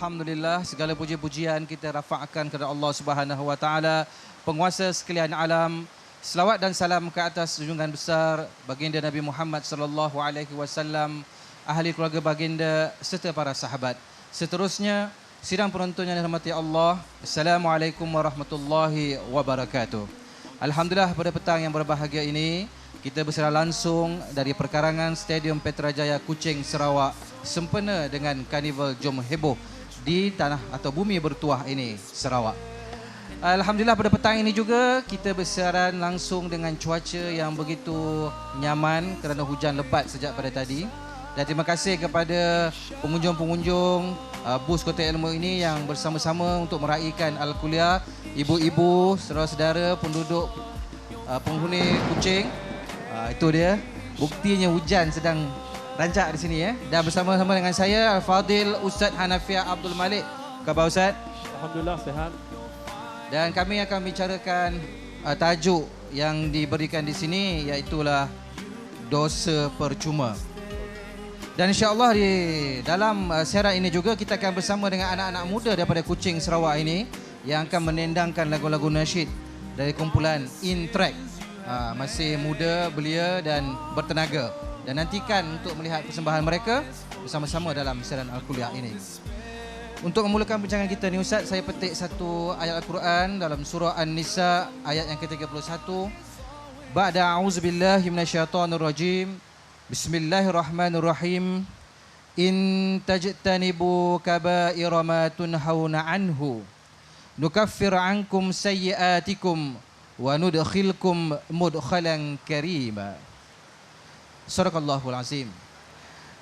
Alhamdulillah, segala puji-pujian kita rafa'kan kepada Allah Subhanahu wa taala, penguasa sekalian alam. Selawat dan salam ke atas junjungan besar baginda Nabi Muhammad sallallahu alaihi wasallam, ahli keluarga baginda serta para sahabat. Seterusnya, sidang penonton yang dirahmati Allah, Assalamualaikum warahmatullahi wabarakatuh. Alhamdulillah, pada petang yang berbahagia ini kita bersiaran langsung dari perkarangan Stadium Petrajaya Kuching, Sarawak, sempena dengan Karnival Jom Heboh di tanah atau bumi bertuah ini, Sarawak. Alhamdulillah, pada petang ini juga kita bersiaran langsung dengan cuaca yang begitu nyaman kerana hujan lebat sejak pada tadi. Dan terima kasih kepada pengunjung-pengunjung bus Kota Ilmu ini yang bersama-sama untuk meraihkan Al-Kuliah, ibu-ibu, saudara-saudara, penduduk penghuni Kuching. Itu dia, buktinya hujan sedang rancak di sini ya. Dan bersama-sama dengan saya Al-Fadil Ustaz Hanafiah Abdul Malik. Khabar Ustaz? Alhamdulillah sihat. Dan kami akan bicarakan tajuk yang diberikan di sini, iaitulah dosa percuma. Dan insya-Allah di dalam siaran ini juga kita akan bersama dengan anak-anak muda daripada Kuching, Sarawak ini yang akan menendangkan lagu-lagu nasyid dari kumpulan In Track. Masih muda, belia dan bertenaga. Dan nantikan untuk melihat persembahan mereka bersama-sama dalam siaran Al-Kuliah ini. Untuk memulakan perbincangan kita ni Ustaz, saya petik satu ayat Al-Quran dalam surah An-Nisa ayat yang ke-31. Ba'da a'udzubillahi minasyaitonirrajim. Bismillahirrahmanirrahim. In tajtanibu kaba'ira ma tunhauna anhu nukaffir ankum sayyi'atikum wa nudkhilkum mudkhalan karima. Sadaqallahul azim.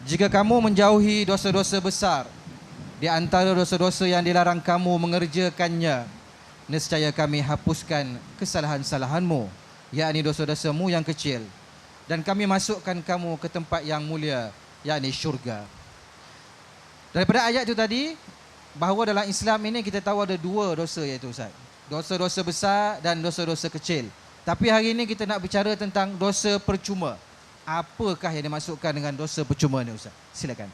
Jika kamu menjauhi dosa-dosa besar di antara dosa-dosa yang dilarang kamu mengerjakannya, nescaya kami hapuskan kesalahan-kesalahanmu, yakni dosa-dosamu yang kecil, dan kami masukkan kamu ke tempat yang mulia, yakni syurga. Daripada ayat itu tadi, bahawa dalam Islam ini kita tahu ada dua dosa, iaitu Ustaz, dosa-dosa besar dan dosa-dosa kecil. Tapi hari ini kita nak bicara tentang dosa percuma. Apakah yang dimaksudkan dengan dosa percuma ni Ustaz? Silakan.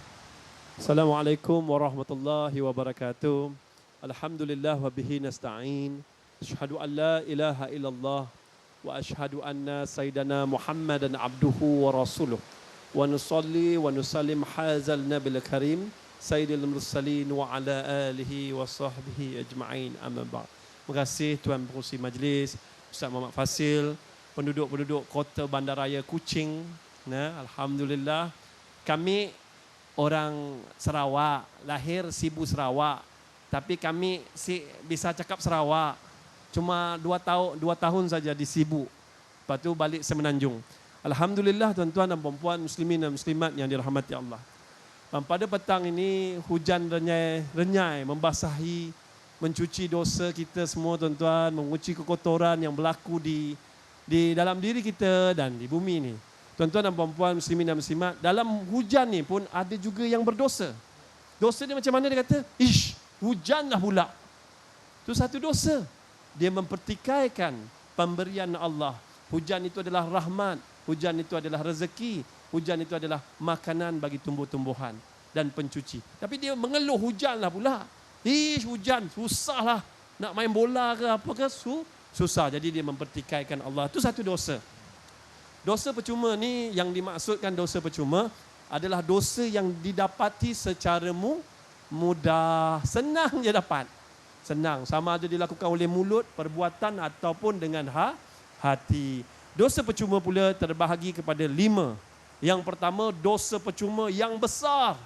Assalamualaikum warahmatullahi wabarakatuh. Alhamdulillah wa bihi nasta'in. Asyhadu an la ilaha illallah wa asyhadu anna sayyidana Muhammadan abduhu wa rasuluh. Wa nusalli wa nusallim hazal nabil karim sayyidil mursalin wa ala alihi wa sahbihi ajma'in, amma ba'd. Terima kasih Tuan Pengerusi Majlis, Ustaz Muhammad Fasil, penduduk-penduduk Kota Bandaraya Kuching. Alhamdulillah, kami orang Sarawak, lahir Sibu Sarawak. Tapi kami bisa cakap Sarawak. Cuma 2 tahun saja di Sibu. Lepas tu balik Semenanjung. Alhamdulillah tuan-tuan dan puan-puan, muslimin dan muslimat yang dirahmati Allah. Pada petang ini hujan renyai membasahi, mencuci dosa kita semua tuan-tuan, menguci kekotoran yang berlaku di dalam diri kita dan di bumi ini. Tuan-tuan dan puan-puan, muslimin dan muslimat, dalam hujan ni pun ada juga yang berdosa. Dosa dia macam mana dia kata? Hujanlah pula. Itu satu dosa. Dia mempertikaikan pemberian Allah. Hujan itu adalah rahmat, hujan itu adalah rezeki, hujan itu adalah makanan bagi tumbuh-tumbuhan dan pencuci. Tapi dia mengeluh hujanlah pula. Hujan, susahlah. Nak main bola ke apa ke, susah. Jadi dia mempertikaikan Allah. Itu satu dosa. Dosa percuma ni, yang dimaksudkan dosa percuma adalah dosa yang didapati secara mudah. Senang je dapat. Senang. Sama ada dilakukan oleh mulut, perbuatan ataupun dengan hati. Dosa percuma pula terbahagi kepada 5. Yang pertama, dosa percuma yang besar.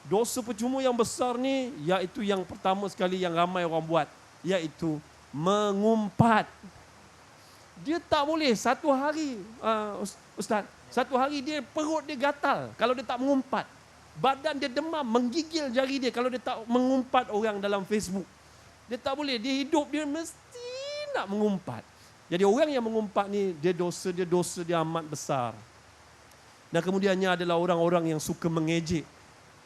Dosa percuma yang besar ni, iaitu yang pertama sekali yang ramai orang buat, iaitu mengumpat. Dia tak boleh satu hari, Ustaz, satu hari dia perut dia gatal kalau dia tak mengumpat. Badan dia demam, menggigil jari dia kalau dia tak mengumpat orang dalam Facebook. Dia tak boleh, dia hidup dia mesti nak mengumpat. Jadi orang yang mengumpat ni, dosa dia amat besar. Dan kemudiannya adalah orang-orang yang suka mengejek.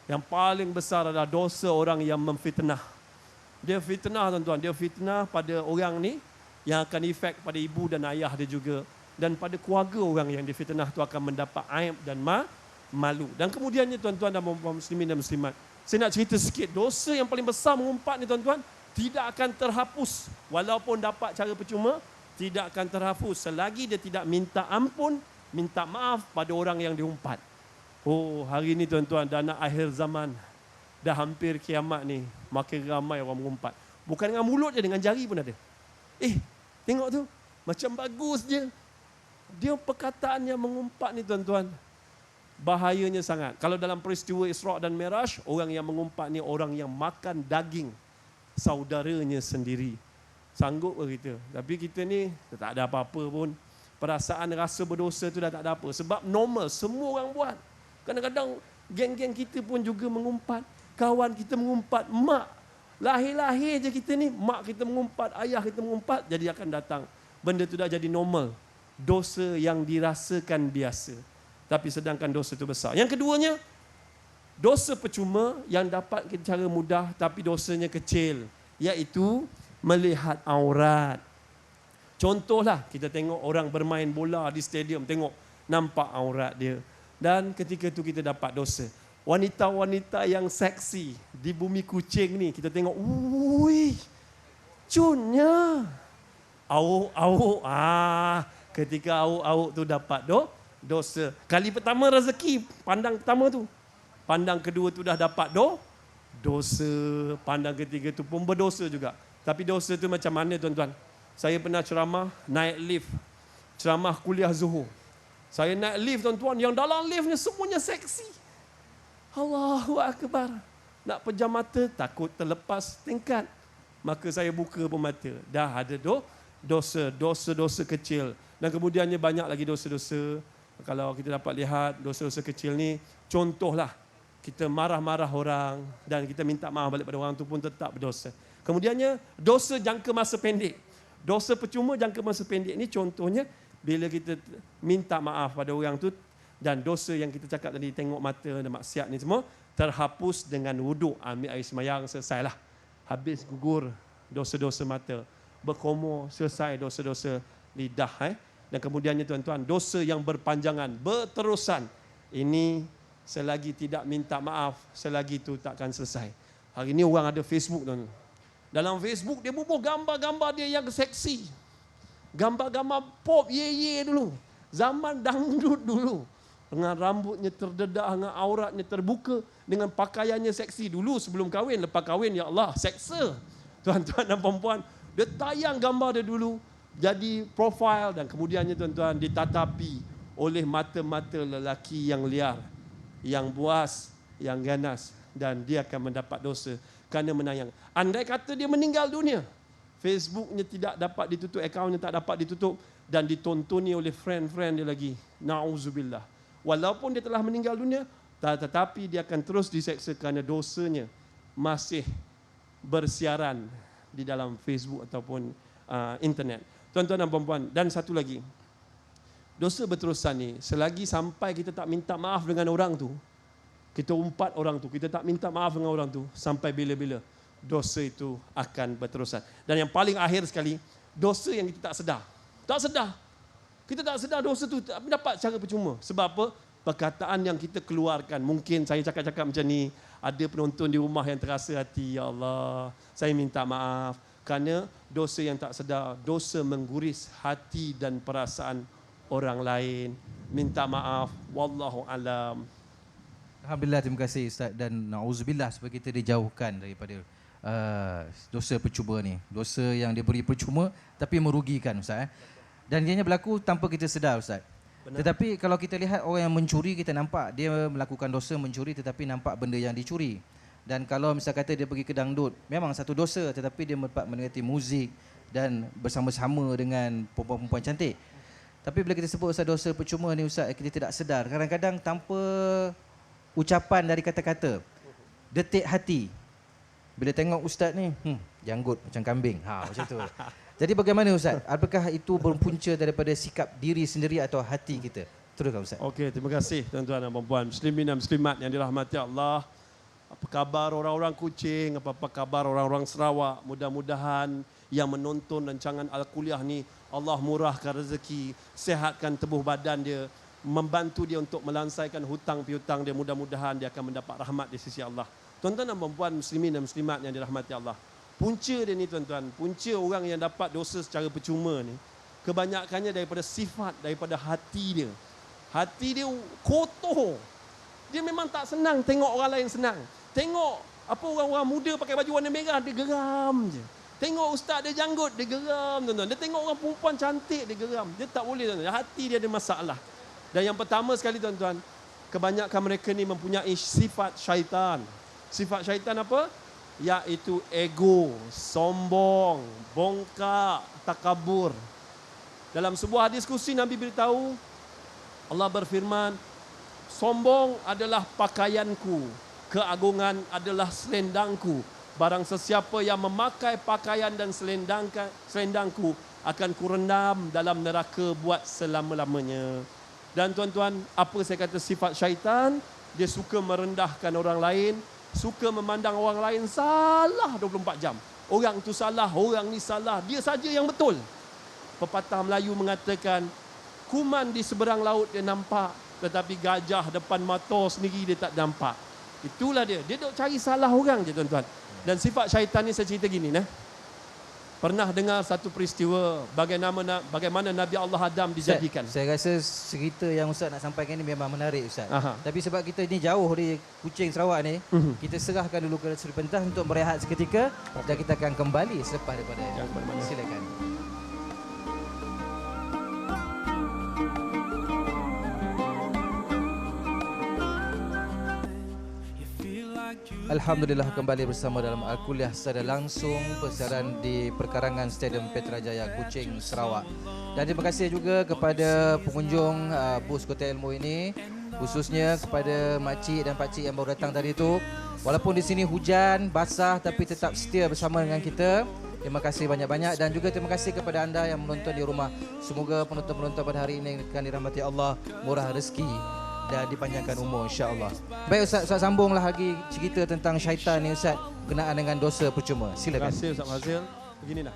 Yang paling besar adalah dosa orang yang memfitnah. Dia fitnah tuan-tuan, dia fitnah pada orang ni yang akan efek pada ibu dan ayah dia juga. Dan pada keluarga orang yang difitnah tu akan mendapat aib dan malu. Dan kemudiannya tuan-tuan dan puan-puan muslimin dan muslimat, Saya nak cerita sikit, dosa yang paling besar mengumpat ni tuan-tuan, tidak akan terhapus. Walaupun dapat cara percuma, tidak akan terhapus selagi dia tidak minta ampun, minta maaf pada orang yang diumpat. Oh, hari ni tuan-tuan, dah nak akhir zaman. Dah hampir kiamat ni, makin ramai orang mengumpat. Bukan dengan mulut je, dengan jari pun ada. Tengok tu, macam bagus je. Dia perkataan yang mengumpat ni tuan-tuan, bahayanya sangat. Kalau dalam peristiwa Isra' dan Miraj, orang yang mengumpat ni orang yang makan daging saudaranya sendiri. Sanggup ke kita? Tapi kita ni tak ada apa-apa pun. Perasaan rasa berdosa tu dah tak ada apa. Sebab normal, semua orang buat. Kadang-kadang geng-geng kita pun juga mengumpat. Kawan kita mengumpat, mak. Lahir-lahir je kita ni, mak kita mengumpat, ayah kita mengumpat, jadi akan datang. Benda tu dah jadi normal. Dosa yang dirasakan biasa. Tapi sedangkan dosa itu besar. Yang keduanya, dosa percuma yang dapat kita cara mudah tapi dosanya kecil. Iaitu melihat aurat. Contohlah, kita tengok orang bermain bola di stadium, tengok nampak aurat dia. Dan ketika itu kita dapat dosa. Wanita-wanita yang seksi di bumi kucing ni, kita tengok, wuih, cunnya. Awuk-awuk, ketika awuk-awuk tu dapat dosa. Kali pertama rezeki, pandang pertama tu. Pandang kedua tu dah dapat dosa. Pandang ketiga tu pun berdosa juga. Tapi dosa tu macam mana tuan-tuan? Saya pernah ceramah, naik lift. Ceramah kuliah Zuhur. Saya naik lift tuan-tuan, yang dalam lift ni semuanya seksi. Allahu Akbar. Nak pejam mata, takut terlepas tingkat. Maka saya buka pun mata. Dah ada dosa kecil. Dan kemudiannya banyak lagi dosa-dosa. Kalau kita dapat lihat dosa-dosa kecil ni, contohlah kita marah-marah orang dan kita minta maaf balik pada orang tu pun tetap berdosa. Kemudiannya dosa jangka masa pendek. Dosa percuma jangka masa pendek ni contohnya bila kita minta maaf pada orang tu dan dosa yang kita cakap tadi, tengok mata dan maksiat ni semua terhapus dengan wuduk, ambil air semayang, selesailah. Habis gugur dosa-dosa mata. Berkomor, selesai dosa-dosa lidah. Dan kemudiannya tuan-tuan, dosa yang berpanjangan, berterusan. Ini selagi tidak minta maaf, selagi itu takkan selesai. Hari ini orang ada Facebook tuan. Dalam Facebook dia bubuh gambar-gambar dia yang seksi. Gambar-gambar pop ye dulu. Zaman dangdut dulu. Dengan rambutnya terdedah, dengan auratnya terbuka, dengan pakaiannya seksi. Dulu sebelum kahwin, lepas kahwin, ya Allah, seksa. Tuan-tuan dan puan-puan, dia tayang gambar dia dulu, jadi profil dan kemudiannya tuan-tuan ditatapi oleh mata-mata lelaki yang liar, yang buas, yang ganas, dan dia akan mendapat dosa kerana menayang. Andai kata dia meninggal dunia, Facebooknya tidak dapat ditutup, akaunnya tak dapat ditutup dan ditontoni oleh friend-friend dia lagi. Na'udzubillah. Walaupun dia telah meninggal dunia, tetapi dia akan terus diseksa kerana dosanya masih bersiaran di dalam Facebook ataupun internet. Tuan-tuan dan puan-puan, dan satu lagi, dosa berterusan ni, selagi sampai kita tak minta maaf dengan orang tu, kita umpat orang tu, kita tak minta maaf dengan orang tu, sampai bila-bila dosa itu akan berterusan. Dan yang paling akhir sekali, dosa yang kita tak sedar. Tak sedar. Kita tak sedar dosa tu dapat cara percuma. Sebab apa? Perkataan yang kita keluarkan. Mungkin saya cakap-cakap macam ni, ada penonton di rumah yang terasa hati, ya Allah, saya minta maaf. Kerana dosa yang tak sedar, dosa mengguris hati dan perasaan orang lain. Minta maaf. Wallahu alam. Alhamdulillah, terima kasih Ustaz, dan na'udzubillah supaya kita dijauhkan daripada dosa percuma ni. Dosa yang diberi percuma tapi merugikan Ustaz. Dan ianya berlaku tanpa kita sedar Ustaz. Benar. Tetapi kalau kita lihat orang yang mencuri, kita nampak dia melakukan dosa mencuri tetapi nampak benda yang dicuri. Dan kalau misal kata dia pergi ke dangdut, memang satu dosa tetapi dia menikmati muzik dan bersama-sama dengan perempuan-perempuan cantik. Tapi bila kita sebut Ustaz dosa percuma ni Ustaz, kita tidak sedar. Kadang-kadang tanpa ucapan dari kata-kata, detik hati. Bila tengok Ustaz ni, janggut macam kambing. Macam tu. Jadi bagaimana Ustaz? Apakah itu berpunca daripada sikap diri sendiri atau hati kita? Teruskan Ustaz. Okey, terima kasih tuan-tuan dan puan-puan, muslimin dan muslimat yang dirahmati Allah. Apa khabar orang-orang Kuching? Apa khabar orang-orang Sarawak? Mudah-mudahan yang menonton rancangan Al-Kuliah ni, Allah murahkan rezeki, sihatkan tubuh badan dia, membantu dia untuk melansaikan hutang piutang dia. Mudah-mudahan dia akan mendapat rahmat di sisi Allah. Tuan-tuan dan puan muslimin dan muslimat yang dirahmati Allah. Punca dia ni tuan-tuan, punca orang yang dapat dosa secara percuma ni, kebanyakannya daripada sifat, daripada hati dia. Hati dia kotor. Dia memang tak senang tengok orang lain senang. Tengok apa orang-orang muda pakai baju warna merah, dia geram je. Tengok ustaz dia janggut, dia geram tuan-tuan. Dia tengok orang perempuan cantik, dia geram. Dia tak boleh tuan-tuan. Hati dia ada masalah. Dan yang pertama sekali tuan-tuan, kebanyakan mereka ni mempunyai sifat syaitan. Sifat syaitan apa? Iaitu ego, sombong, bongkak, takabur. Dalam sebuah diskusi Nabi beritahu, Allah berfirman, sombong adalah pakaianku, keagungan adalah selendangku. Barang sesiapa yang memakai pakaian dan selendangku akan kurendam dalam neraka buat selama-lamanya. Dan tuan-tuan, apa saya kata sifat syaitan? Dia suka merendahkan orang lain, suka memandang orang lain salah 24 jam. Orang tu salah, orang ni salah, dia saja yang betul. Pepatah Melayu mengatakan, kuman di seberang laut dia nampak, tetapi gajah depan mata sendiri dia tak nampak. Itulah dia. Dia duk cari salah orang je tuan-tuan. Dan sifat syaitan ni saya cerita gini nah. Pernah dengar satu peristiwa bagaimana Nabi Allah Adam dijadikan. Ustaz, saya rasa cerita yang Ustaz nak sampaikan ni memang menarik Ustaz. Aha. Tapi sebab kita ni jauh di Kuching Sarawak ni, kita serahkan dulu ke Seri Pentas untuk berehat seketika dan kita akan kembali selepas daripada silakan. Alhamdulillah kembali bersama dalam Al-Kuliah secara langsung persiaran di perkarangan Stadium Petrajaya Kuching Sarawak. Dan terima kasih juga kepada pengunjung bus Kota Ilmu ini, khususnya kepada makcik dan pakcik yang baru datang tadi itu. Walaupun di sini hujan, basah tapi tetap setia bersama dengan kita. Terima kasih banyak-banyak dan juga terima kasih kepada anda yang menonton di rumah. Semoga penonton-penonton pada hari ini akan dirahmati Allah, murah rezeki dan dipanjangkan umur insya-Allah. Baik Ustaz sambunglah lagi cerita tentang syaitan ni Ustaz berkenaan dengan dosa percuma. Silakan. Terima kasih Ustaz Fazil. Beginilah.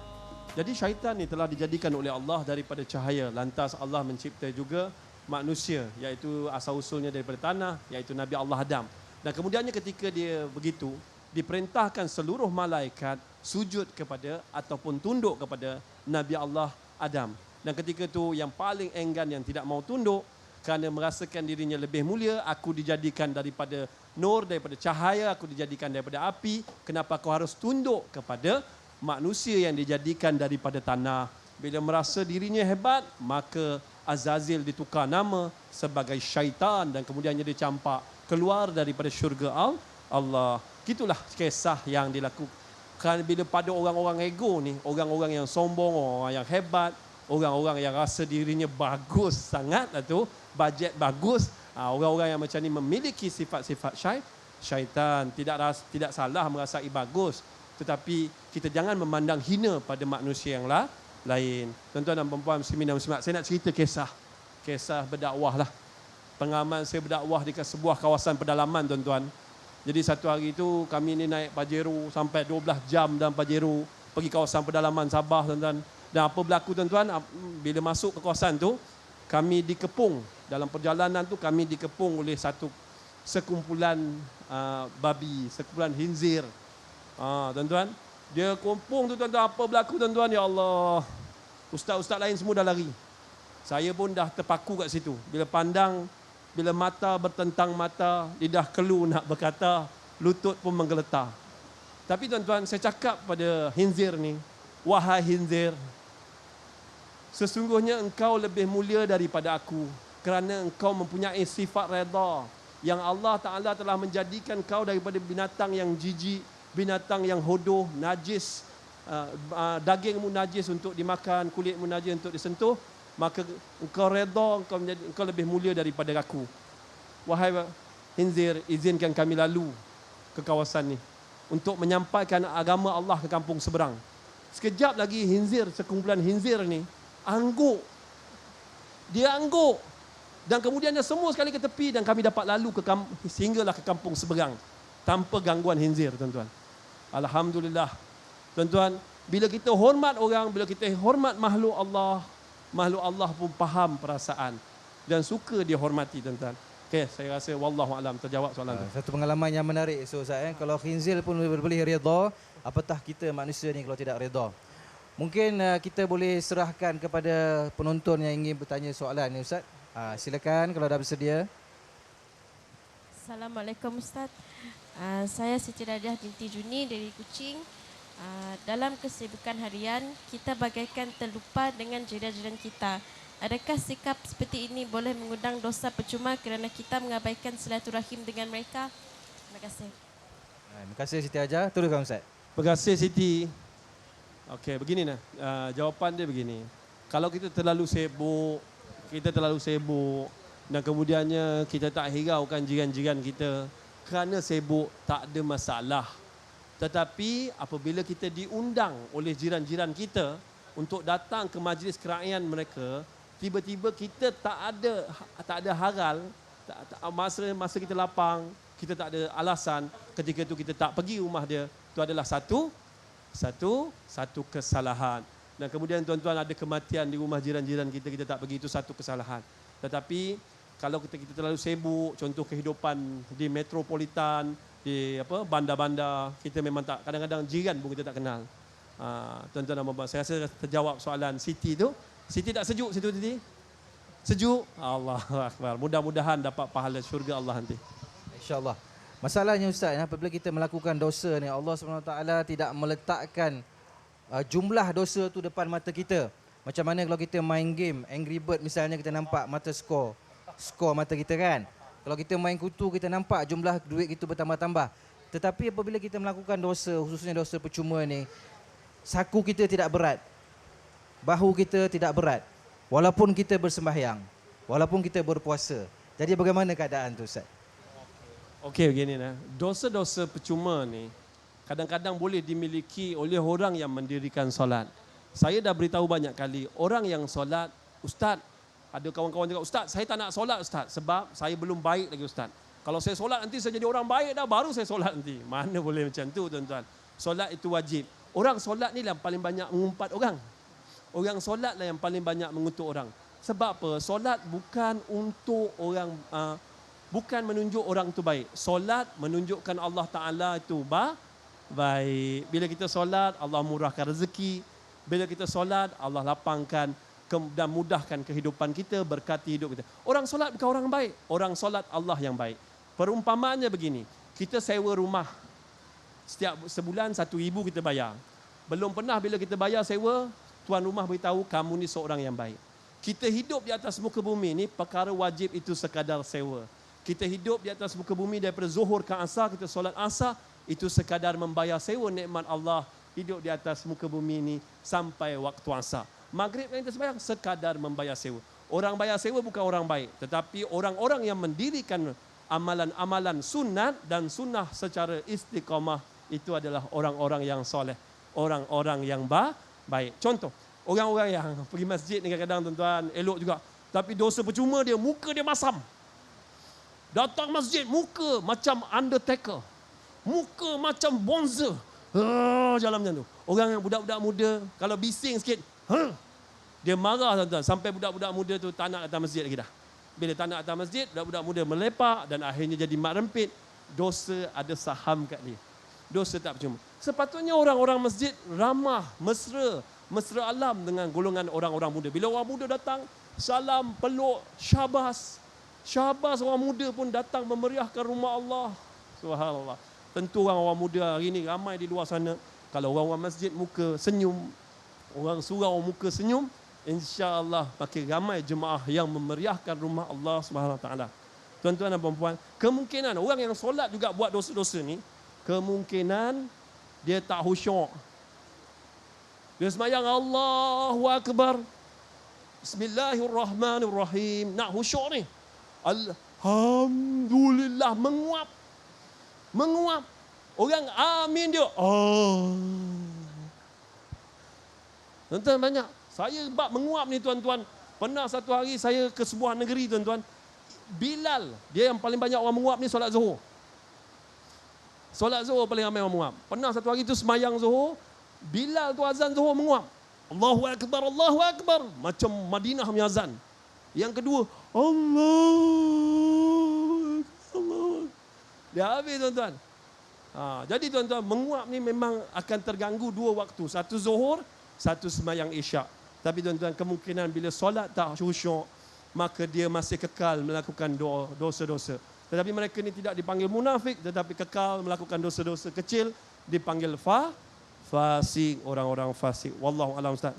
Jadi syaitan ni telah dijadikan oleh Allah daripada cahaya. Lantas Allah mencipta juga manusia, iaitu asal usulnya daripada tanah, iaitu Nabi Allah Adam. Dan kemudiannya ketika dia begitu, diperintahkan seluruh malaikat sujud kepada ataupun tunduk kepada Nabi Allah Adam. Dan ketika itu yang paling enggan yang tidak mau tunduk kerana merasakan dirinya lebih mulia, aku dijadikan daripada nur, daripada cahaya, aku dijadikan daripada api. Kenapa kau harus tunduk kepada manusia yang dijadikan daripada tanah? Bila merasa dirinya hebat, maka Azazil ditukar nama sebagai syaitan dan kemudiannya dicampak keluar daripada syurga Allah. Gitulah kisah yang dilakukan bila pada orang-orang ego ni, orang-orang yang sombong, orang yang hebat, orang-orang yang rasa dirinya bagus sangat tu, bajet bagus, orang-orang yang macam ni memiliki sifat-sifat syaitan. Tidak salah merasai bagus, tetapi kita jangan memandang hina pada manusia yang lain. Tuan-tuan dan puan-puan muslimin dan muslimat, saya nak cerita kisah berdakwah lah. Pengalaman saya berdakwah di sebuah kawasan pedalaman tuan-tuan. Jadi satu hari itu kami ni naik Pajero sampai 12 jam dalam Pajero pergi kawasan pedalaman Sabah tuan-tuan. Dan apa berlaku tuan-tuan, bila masuk ke kawasan tu, kami dikepung. Dalam perjalanan tu kami dikepung oleh satu sekumpulan babi, sekumpulan khinzir. Tuan-tuan, dia kumpung tu tuan-tuan, apa berlaku tuan-tuan? Ya Allah, ustaz-ustaz lain semua dah lari. Saya pun dah terpaku kat situ. Bila pandang, bila mata bertentang mata, lidah kelu nak berkata, lutut pun menggeletar. Tapi tuan-tuan, saya cakap pada khinzir ni, wahai khinzir, sesungguhnya engkau lebih mulia daripada aku kerana engkau mempunyai sifat redha yang Allah Ta'ala telah menjadikan kau daripada binatang yang jijik, binatang yang hodoh, najis, dagingmu najis untuk dimakan, kulitmu najis untuk disentuh, maka engkau redha, engkau lebih mulia daripada aku. Wahai khinzir, izinkan kami lalu ke kawasan ni untuk menyampaikan agama Allah ke kampung seberang. Sekejap lagi khinzir, sekumpulan khinzir ni angguk. Dia angguk. Dan kemudiannya semua sekali ke tepi dan kami dapat lalu sehinggalah ke kampung seberang tanpa gangguan khinzir tuan-tuan. Alhamdulillah. Tuan-tuan, bila kita hormat orang, bila kita hormat makhluk Allah pun faham perasaan dan suka dia hormati tuan-tuan. Okey, saya rasa wallahu alam terjawab soalan tu. Satu pengalaman yang menarik. So Ustaz, kalau khinzir pun boleh redha, apatah kita manusia ni kalau tidak redha. Mungkin kita boleh serahkan kepada penonton yang ingin bertanya soalan ni Ustaz. Silakan kalau dah bersedia. Assalamualaikum Ustaz. Saya Siti Radiah binti Juni dari Kuching. Dalam kesibukan harian, kita bagaikan terlupa dengan jiran-jiran kita. Adakah sikap seperti ini boleh mengundang dosa percuma kerana kita mengabaikan silaturahim dengan mereka? Terima kasih. Terima kasih Siti Hajar. Teruskan Ustaz. Terima kasih Siti. Okey, begini nah. Jawapan dia begini. Kalau kita terlalu sibuk dan kemudiannya kita tak hiraukan jiran-jiran kita, kerana sibuk tak ada masalah. Tetapi apabila kita diundang oleh jiran-jiran kita untuk datang ke majlis kerajaan mereka, tiba-tiba kita tak ada haral, masa kita lapang, kita tak ada alasan, ketika itu kita tak pergi rumah dia, itu adalah satu kesalahan. Dan kemudian tuan-tuan ada kematian di rumah jiran-jiran kita tak pergi, itu satu kesalahan. Tetapi kalau kita terlalu sibuk, contoh kehidupan di metropolitan, di bandar-bandar, kita memang tak, kadang-kadang jiran pun kita tak kenal. Tuan-tuan dan puan-puan, saya rasa terjawab soalan Siti tu. Siti tak sejuk situ tadi? Sejuk? Allahu Akbar. Mudah-mudahan dapat pahala syurga Allah nanti. InsyaAllah. Masalahnya Ustaz, apabila kita melakukan dosa ni, Allah SWT tidak meletakkan jumlah dosa tu depan mata kita. Macam mana kalau kita main game, Angry Bird misalnya, kita nampak mata skor mata kita kan. Kalau kita main kutu, kita nampak jumlah duit kita bertambah-tambah. Tetapi apabila kita melakukan dosa, khususnya dosa percuma ni, saku kita tidak berat. Bahu kita tidak berat. Walaupun kita bersembahyang, walaupun kita berpuasa. Jadi bagaimana keadaan tu Ustaz? Okey, begini nah. Dosa-dosa percuma ni kadang-kadang boleh dimiliki oleh orang yang mendirikan solat. Saya dah beritahu banyak kali, orang yang solat, Ustaz, ada kawan-kawan cakap, Ustaz, saya tak nak solat Ustaz sebab saya belum baik lagi Ustaz. Kalau saya solat nanti saya jadi orang baik dah, baru saya solat nanti. Mana boleh macam tu tuan-tuan. Solat itu wajib. Orang solat ni lah paling banyak mengumpat orang. Orang solat lah yang paling banyak mengutuk orang. Sebab apa? Solat bukan untuk orang, bukan menunjuk orang tu baik. Solat menunjukkan Allah Ta'ala itu baik. Bila kita solat, Allah murahkan rezeki. Bila kita solat, Allah lapangkan dan mudahkan kehidupan kita, berkati hidup kita. Orang solat bukan orang baik. Orang solat Allah yang baik. Perumpamaannya begini, kita sewa rumah. Setiap sebulan 1,000 kita bayar. Belum pernah bila kita bayar sewa, tuan rumah beritahu kamu ni seorang yang baik. Kita hidup di atas muka bumi ni, perkara wajib itu sekadar sewa. Kita hidup di atas muka bumi daripada zuhur ke asar, kita solat asar, itu sekadar membayar sewa nikmat Allah hidup di atas muka bumi ni sampai waktu asar. Maghrib yang kita sembahyang sekadar membayar sewa. Orang bayar sewa bukan orang baik, tetapi orang-orang yang mendirikan amalan-amalan sunat dan sunnah secara istiqamah, itu adalah orang-orang yang soleh, orang-orang yang baik. Contoh, orang-orang yang pergi masjid ni kadang-kadang tuan-tuan elok juga, tapi dosa percuma dia, muka dia masam. Datang masjid, muka macam Undertaker, muka macam Bonza, jalan macam tu. Orang yang budak-budak muda, kalau bising sikit, dia marah tuan-tuan, sampai budak-budak muda tu tak nak datang masjid lagi dah. Bila tak nak datang masjid, budak-budak muda melepak dan akhirnya jadi mak rempit. Dosa ada saham kat dia. Dosa tak percuma. Sepatutnya orang-orang masjid ramah, mesra alam dengan golongan orang-orang muda. Bila orang muda datang, salam, peluk, syabas. Syabas orang muda pun datang memeriahkan rumah Allah. Subhanallah. Tentu orang muda hari ini ramai di luar sana. Kalau orang-orang masjid muka senyum, orang surau muka senyum, insya-Allah makin ramai jemaah yang memeriahkan rumah Allah Subhanahu Wa Taala. Tuan-tuan dan puan-puan, kemungkinan orang yang solat juga buat dosa-dosa ni, kemungkinan dia tak khusyuk. Dia sembahyang Allahu Akbar, Bismillahirrahmanirrahim, nak khusyuk ni, Alhamdulillah, menguap. Orang amin dia, Tuan-tuan banyak. Saya bab menguap ni tuan-tuan. Pernah satu hari saya ke sebuah negeri tuan-tuan. Bilal, dia yang paling banyak orang menguap ni solat Zuhur. Solat Zuhur paling ramai orang menguap. Pernah satu hari tu semayang Zuhur, Bilal tu azan Zuhur menguap. Allahu Akbar, Allahu Akbar. Macam Madinah punya azan. Yang kedua, Allahu Biar habis tuan-tuan. Jadi tuan-tuan, menguap ni memang akan terganggu 2 waktu. Satu zuhur, satu sembahyang isyak. Tapi tuan-tuan, kemungkinan bila solat tak khusyuk, maka dia masih kekal melakukan dosa-dosa. Tetapi mereka ni tidak dipanggil munafik, tetapi kekal melakukan dosa-dosa kecil, dipanggil fasik, orang-orang fasik. Wallahu a'lam. Ustaz.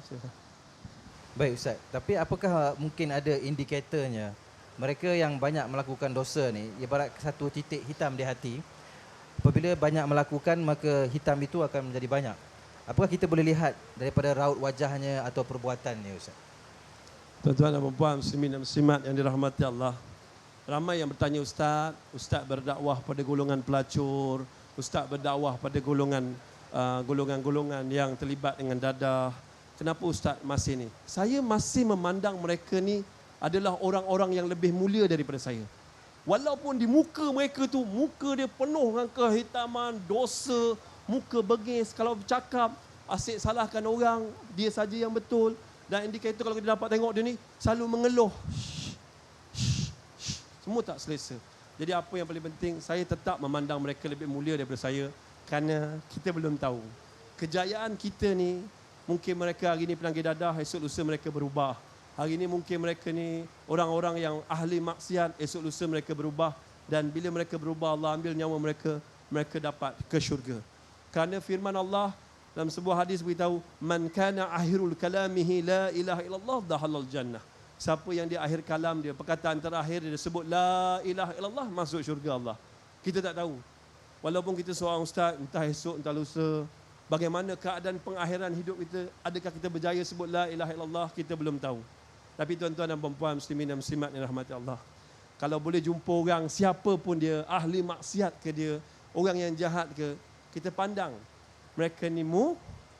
Baik Ustaz, tapi apakah mungkin ada indikatornya mereka yang banyak melakukan dosa ni, ibarat satu titik hitam di hati, apabila banyak melakukan maka hitam itu akan menjadi banyak. Apakah kita boleh lihat daripada raut wajahnya atau perbuatannya Ustaz? Tuan-tuan dan puan muslimin dan muslimat yang dirahmati Allah. Ramai yang bertanya Ustaz berdakwah pada golongan pelacur, Ustaz berdakwah pada golongan-golongan yang terlibat dengan dadah. Kenapa Ustaz masih ni? Saya masih memandang mereka ni adalah orang-orang yang lebih mulia daripada saya. Walaupun di muka mereka tu, muka dia penuh dengan kehitaman, dosa, muka bengis. Kalau bercakap, asyik salahkan orang, dia saja yang betul. Dan indikator kalau kita dapat tengok dia ni, selalu mengeluh. Semua tak selesa. Jadi apa yang paling penting, saya tetap memandang mereka lebih mulia daripada saya. Kerana kita belum tahu. Kejayaan kita ni, mungkin mereka hari ni penagih dadah, esok lusa mereka berubah. Hari ini mungkin mereka ni orang-orang yang ahli maksiat, esok lusa mereka berubah. Dan bila mereka berubah, Allah ambil nyawa mereka, mereka dapat ke syurga. Kerana firman Allah dalam sebuah hadis beritahu, man kana akhirul kalamihi la ilaha illallah dakhalal jannah. Siapa yang di akhir kalam dia, perkataan terakhir dia sebut la ilaha illallah, masuk syurga Allah. Kita tak tahu. Walaupun kita seorang ustaz, entah esok, entah lusa, bagaimana keadaan pengakhiran hidup kita, adakah kita berjaya sebut la ilaha illallah, kita belum tahu. Tapi tuan-tuan dan puan muslimin dan muslimat yang rahmati Allah, kalau boleh jumpa orang siapa pun dia, ahli maksiat ke dia, orang yang jahat ke, kita pandang mereka ni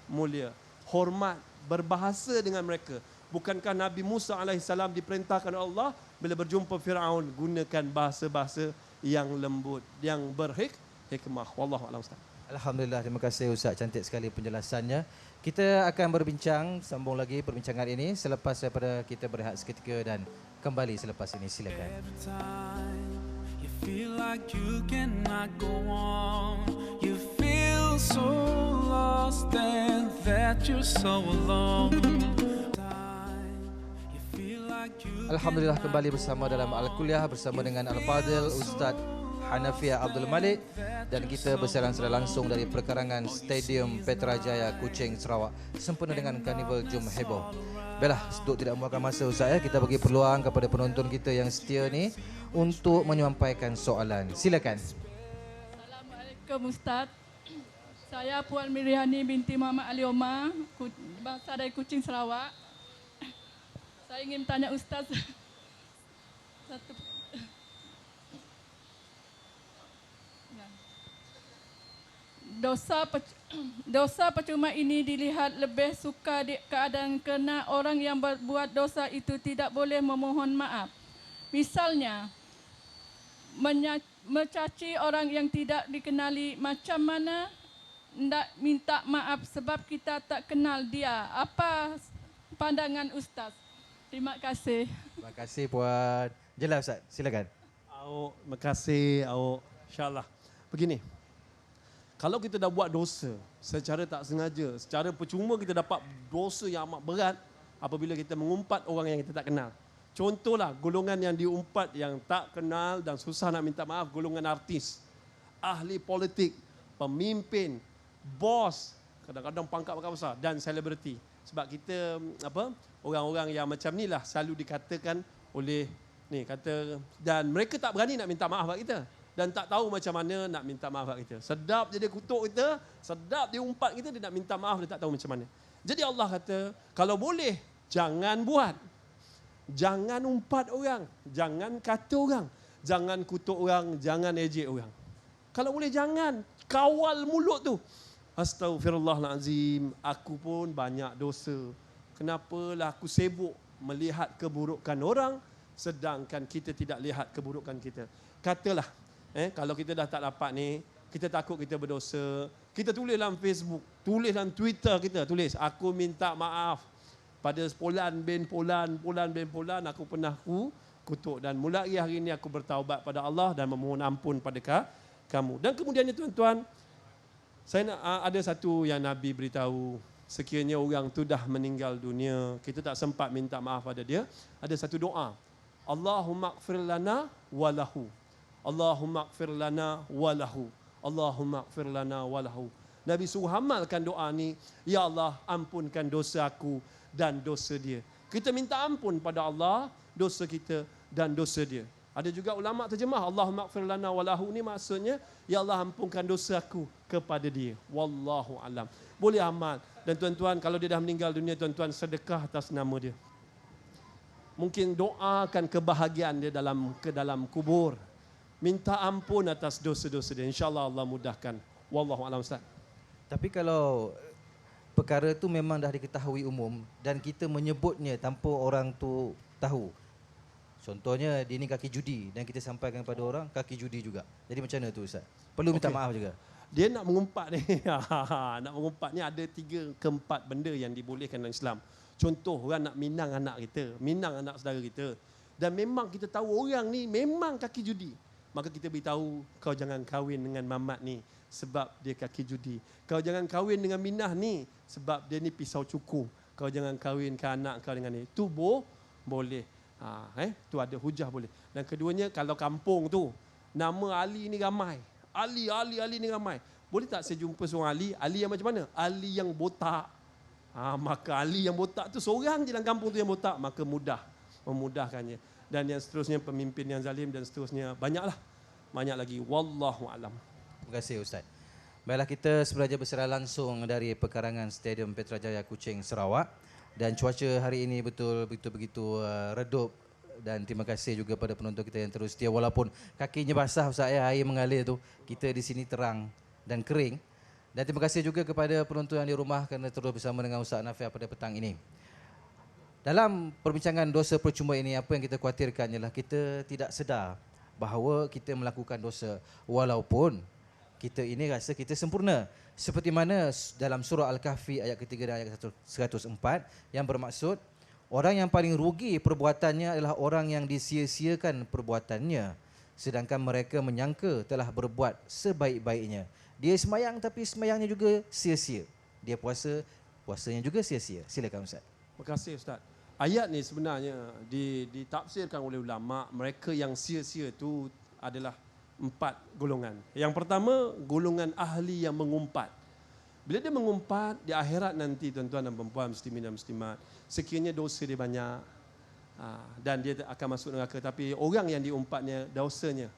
mulia, hormat, berbahasa dengan mereka. Bukankah Nabi Musa AS diperintahkan oleh Allah bila berjumpa Fir'aun, gunakan bahasa-bahasa yang lembut, yang berhikmah. Wallahu a'lam. Alhamdulillah, terima kasih Ustaz, cantik sekali penjelasannya. Kita akan berbincang, sambung lagi perbincangan ini selepas daripada kita berehat seketika dan kembali selepas ini. Silakan. Alhamdulillah, kembali bersama dalam Al-Kuliah bersama dengan Al-Fadil Ustaz Hanafiah Abdul Malik, dan kita bersiaran secara langsung dari perkarangan Stadium Petrajaya, Kuching, Sarawak, sempena dengan Karnival Jom Heboh. Baiklah, untuk tidak membuangkan masa Ustaz, kita bagi peluang kepada penonton kita yang setia ni untuk menyampaikan soalan. Silakan. Assalamualaikum Ustaz. Saya Puan Miriani binti Muhammad Ali Omar, bangsa dari Kuching, Sarawak. Saya ingin bertanya Ustaz satu. Dosa percuma ini dilihat lebih suka di keadaan kerana orang yang berbuat dosa itu tidak boleh memohon maaf. Misalnya, mencaci orang yang tidak dikenali, macam mana hendak minta maaf sebab kita tak kenal dia. Apa pandangan Ustaz? Terima kasih. Terima kasih Puan. Jelas Ustaz, silakan. Terima kasih. InsyaAllah. Begini. Kalau kita dah buat dosa secara tak sengaja, secara percuma kita dapat dosa yang amat berat apabila kita mengumpat orang yang kita tak kenal. Contohlah golongan yang diumpat yang tak kenal dan susah nak minta maaf, golongan artis, ahli politik, pemimpin, bos, kadang-kadang pangkat besar dan selebriti. Sebab kita orang-orang yang macam ni lah selalu dikatakan oleh ni kata, dan mereka tak berani nak minta maaf kat kita. Dan tak tahu macam mana nak minta maaf kat kita. Sedap je dia kutuk kita, sedap dia umpat kita, dia nak minta maaf, dia tak tahu macam mana. Jadi Allah kata, kalau boleh, jangan buat. Jangan umpat orang, jangan kata orang, jangan kutuk orang, jangan ejek orang. Kalau boleh jangan, kawal mulut tu. Astaghfirullahalazim, aku pun banyak dosa. Kenapalah aku sibuk melihat keburukan orang, sedangkan kita tidak lihat keburukan kita. Katalah, kalau kita dah tak dapat ni, kita takut kita berdosa, kita tulis dalam Facebook, tulis dalam Twitter kita, tulis, aku minta maaf pada Polan bin Polan, aku pernah kutuk, dan mulai hari ini aku bertaubat pada Allah dan memohon ampun pada kamu. Dan kemudiannya tuan-tuan, saya nak, ada satu yang Nabi beritahu, sekiranya orang tu dah meninggal dunia, kita tak sempat minta maaf pada dia, ada satu doa. Allahumma ighfir lana walahu. Allahumma ighfir lana walahu. Allahumma ighfir lana walahu. Nabi suruh amalkan doa ni, ya Allah ampunkan dosa aku dan dosa dia. Kita minta ampun pada Allah dosa kita dan dosa dia. Ada juga ulama terjemah Allahumma ighfir lana walahu ni maksudnya ya Allah ampunkan dosa aku kepada dia. Wallahu alam. Boleh amal. Dan tuan-tuan kalau dia dah meninggal dunia, tuan-tuan sedekah atas nama dia. Mungkin doakan kebahagiaan dia ke dalam kubur. Minta ampun atas dosa-dosa dia. InsyaAllah Allah mudahkan. Wallahu alam Ustaz. Tapi kalau perkara tu memang dah diketahui umum dan kita menyebutnya tanpa orang tu tahu. Contohnya dia ni kaki judi dan kita sampaikan kepada orang kaki judi juga. Jadi macam mana tu Ustaz? Perlu minta maaf juga. Dia nak mengumpat ni. Nak mengumpat ni ada 3 ke 4 benda yang dibolehkan dalam Islam. Contoh orang nak minang anak kita, minang anak saudara kita. Dan memang kita tahu orang ni memang kaki judi. Maka kita beritahu kau jangan kahwin dengan mamat ni sebab dia kaki judi. Kau jangan kahwin dengan Minah ni sebab dia ni pisau cukur. Kau jangan kahwinkan anak kau dengan ni. Tu boleh. Tu ada hujah boleh. Dan keduanya kalau kampung tu nama Ali ni ramai. Ali ni ramai. Boleh tak saya jumpa seorang Ali? Ali yang macam mana? Ali yang botak. Maka Ali yang botak tu seorang je dalam kampung tu yang botak, maka memudahkannya. Dan yang seterusnya pemimpin yang zalim dan seterusnya banyaklah. Banyak lagi. Wallahu alam. Terima kasih Ustaz. Baiklah, kita sebenarnya bersiaran langsung dari pekarangan Stadium Petrajaya Kuching, Sarawak. Dan cuaca hari ini begitu redup. Dan terima kasih juga pada penonton kita yang terus setia. Walaupun kakinya basah Ustaz ya, air mengalir tu, kita di sini terang dan kering. Dan terima kasih juga kepada penonton yang di rumah kerana terus bersama dengan Ustaz Nafia pada petang ini. Dalam perbincangan dosa percuma ini, apa yang kita khawatirkan ialah kita tidak sedar bahawa kita melakukan dosa walaupun kita ini rasa kita sempurna. Seperti mana dalam surah Al-Kahfi ayat ketiga dan ayat 104 yang bermaksud orang yang paling rugi perbuatannya adalah orang yang disia-siakan perbuatannya sedangkan mereka menyangka telah berbuat sebaik-baiknya. Dia semayang tapi semayangnya juga sia-sia. Dia puasanya juga sia-sia. Silakan Ustaz. Terima kasih Ustaz. Ayat ni sebenarnya ditafsirkan oleh ulama, mereka yang sia-sia itu adalah 4 golongan. Yang pertama, golongan ahli yang mengumpat. Bila dia mengumpat, di akhirat nanti tuan-tuan dan perempuan muslimin dan muslimat, sekiranya dosa dia banyak dan dia akan masuk neraka, tapi orang yang diumpatnya, dosanya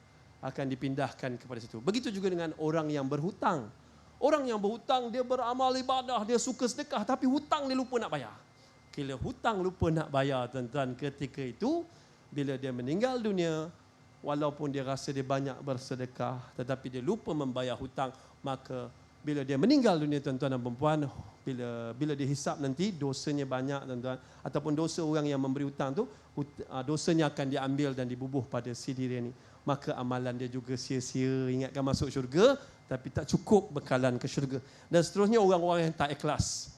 akan dipindahkan kepada situ. Begitu juga dengan orang yang berhutang. Orang yang berhutang, dia beramal ibadah, dia suka sedekah, tapi hutang dia lupa nak bayar. Bila hutang lupa nak bayar, tuan-tuan, ketika itu, bila dia meninggal dunia, walaupun dia rasa dia banyak bersedekah, tetapi dia lupa membayar hutang, maka bila dia meninggal dunia, tuan-tuan dan perempuan, bila dihisap nanti, dosanya banyak, tuan-tuan, ataupun dosa orang yang memberi hutang tu, dosanya akan diambil dan dibubuh pada si diri ini. Maka amalan dia juga sia-sia, ingatkan masuk syurga, tapi tak cukup bekalan ke syurga. Dan seterusnya orang-orang yang tak ikhlas.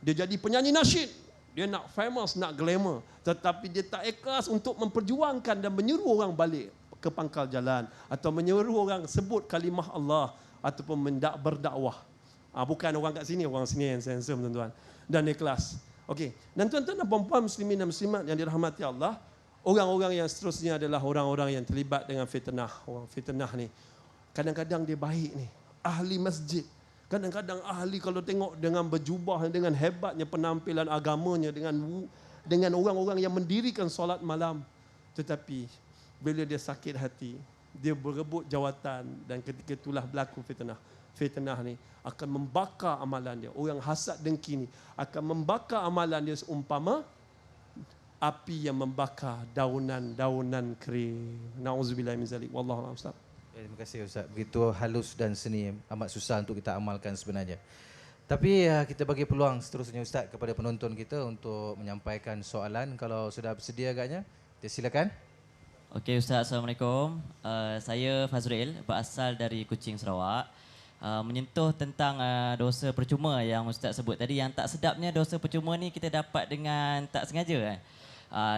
Dia jadi penyanyi nasyid, dia nak famous, nak glamour, tetapi dia tak ikhlas untuk memperjuangkan dan menyuruh orang balik ke pangkal jalan atau menyuruh orang sebut kalimah Allah ataupun berdakwah. Bukan orang kat sini, orang sini yang handsome tuan-tuan, dan ikhlas. Okey. Dan tuan-tuan dan puan-puan muslimin dan muslimat yang dirahmati Allah, orang-orang yang seterusnya adalah orang-orang yang terlibat dengan fitnah. Orang fitnah ni kadang-kadang dia baik ni, ahli masjid. Kadang-kadang ahli kalau tengok dengan berjubah, dengan hebatnya penampilan agamanya, dengan orang-orang yang mendirikan solat malam. Tetapi bila dia sakit hati, dia berebut jawatan dan ketika itulah berlaku fitnah. Fitnah ni akan membakar amalan dia. Orang hasad dengki ni akan membakar amalan dia seumpama api yang membakar daunan-daunan kering. Nauzubillah min zalik. Wallahu a'lam. Ustaz. Terima kasih Ustaz. Begitu halus dan seni, amat susah untuk kita amalkan sebenarnya. Tapi kita bagi peluang seterusnya Ustaz kepada penonton kita untuk menyampaikan soalan. Kalau sudah bersedia agaknya, silakan. Okey Ustaz, Assalamualaikum. Saya Fazril, berasal dari Kuching, Sarawak. Menyentuh tentang dosa percuma yang Ustaz sebut tadi, yang tak sedapnya dosa percuma ni kita dapat dengan tak sengaja.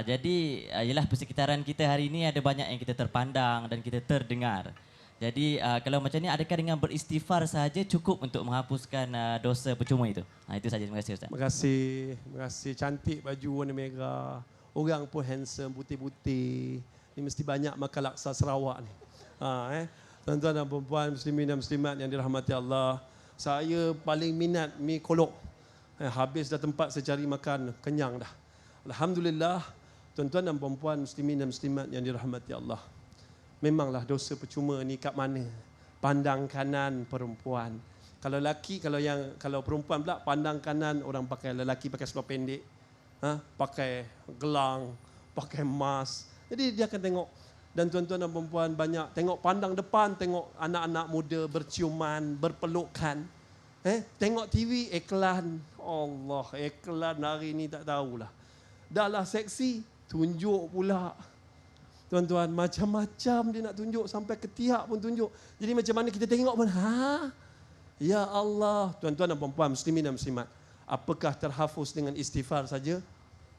Jadi ialah persekitaran kita hari ini ada banyak yang kita terpandang dan kita terdengar. Jadi kalau macam ni, adakah dengan beristighfar sahaja cukup untuk menghapuskan dosa percuma itu? Itu saja. Terima kasih Ustaz. Terima kasih. Terima kasih. Cantik baju warna merah. Orang pun handsome, putih-putih. Ni mesti banyak makan laksa Sarawak ni. Tuan-tuan dan perempuan, muslimin dan muslimat yang dirahmati Allah. Saya paling minat mi kolok. Habis dah tempat saya cari makan, kenyang dah. Alhamdulillah, tuan-tuan dan perempuan, muslimin dan muslimat yang dirahmati Allah. Memanglah dosa percuma ni kat mana? Pandang kanan perempuan. Kalau lelaki, kalau perempuan pula pandang kanan, orang pakai, lelaki pakai seluar pendek, pakai gelang, pakai emas. Jadi dia akan tengok. Dan tuan-tuan dan perempuan banyak tengok pandang depan, tengok anak-anak muda berciuman, berpelukan. Tengok TV, iklan. Allah, iklan hari ni tak tahulah. Dah lah seksi, tunjuk pula. Tuan-tuan, macam-macam dia nak tunjuk, sampai ketiak pun tunjuk. Jadi macam mana kita tengok pun, ya Allah. Tuan-tuan dan perempuan, muslimin dan muslimat, apakah terhafuz dengan istighfar saja?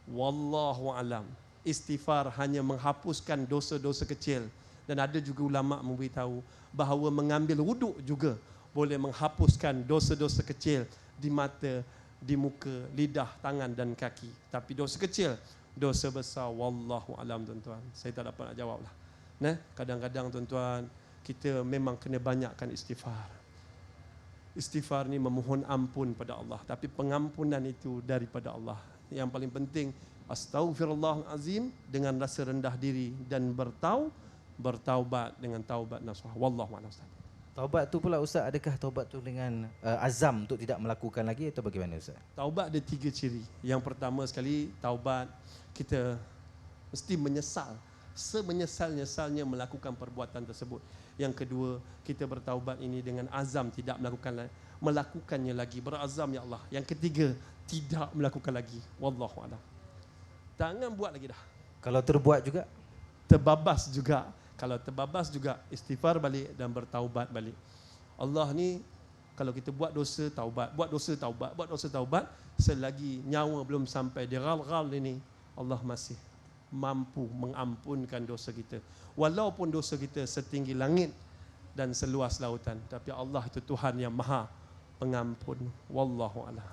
Wallahu alam. Istighfar hanya menghapuskan dosa-dosa kecil. Dan ada juga ulama memberitahu bahawa mengambil wuduk juga boleh menghapuskan dosa-dosa kecil di mata, di muka, lidah, tangan dan kaki. Tapi dosa kecil, dosa besar, wallahu alam tuan-tuan. Saya tak dapat nak jawablah. Kadang-kadang tuan-tuan, kita memang kena banyakkan istighfar. Istighfar ni memohon ampun pada Allah, tapi pengampunan itu daripada Allah. Yang paling penting, astaghfirullahalazim dengan rasa rendah diri dan bertaubat dengan taubat nasuha. Wallahu a'lam. Taubat tu pula Ustaz, adakah taubat tu dengan azam untuk tidak melakukan lagi atau bagaimana Ustaz? Taubat ada 3 ciri. Yang pertama sekali, taubat kita mesti menyesal, semenyesal-nyesalnya melakukan perbuatan tersebut. Yang kedua, kita bertaubat ini dengan azam tidak melakukannya lagi, berazam ya Allah. Yang ketiga, tidak melakukan lagi. Wallahu a'lam. Jangan buat lagi dah. Kalau terbuat juga, terbabas juga. Kalau terbabas juga, istighfar balik dan bertaubat balik. Allah ni, kalau kita buat dosa, taubat, buat dosa, taubat, buat dosa, taubat, selagi nyawa belum sampai di ghal-ghal ini, Allah masih mampu mengampunkan dosa kita. Walaupun dosa kita setinggi langit dan seluas lautan, tapi Allah itu Tuhan yang maha pengampun. Wallahu a'lam.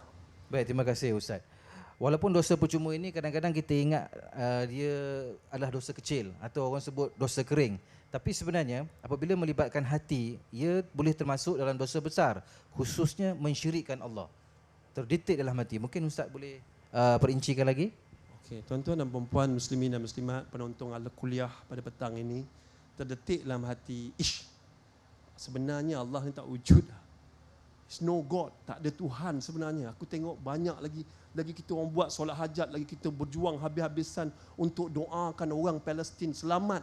Baik, terima kasih Ustaz. Walaupun dosa percuma ini kadang-kadang kita ingat dia adalah dosa kecil atau orang sebut dosa kering. Tapi sebenarnya apabila melibatkan hati, ia boleh termasuk dalam dosa besar, khususnya mensyirikkan Allah. Terdetik dalam hati. Mungkin Ustaz boleh perincikan lagi? Okey, tuan-tuan dan perempuan, muslimin dan muslimat, penonton ala kuliah pada petang ini, terdetik dalam hati, sebenarnya Allah ni tak wujud. It's no God, tak ada Tuhan sebenarnya. Aku tengok banyak lagi kita orang buat solat hajat, lagi kita berjuang habis-habisan untuk doakan orang Palestin selamat.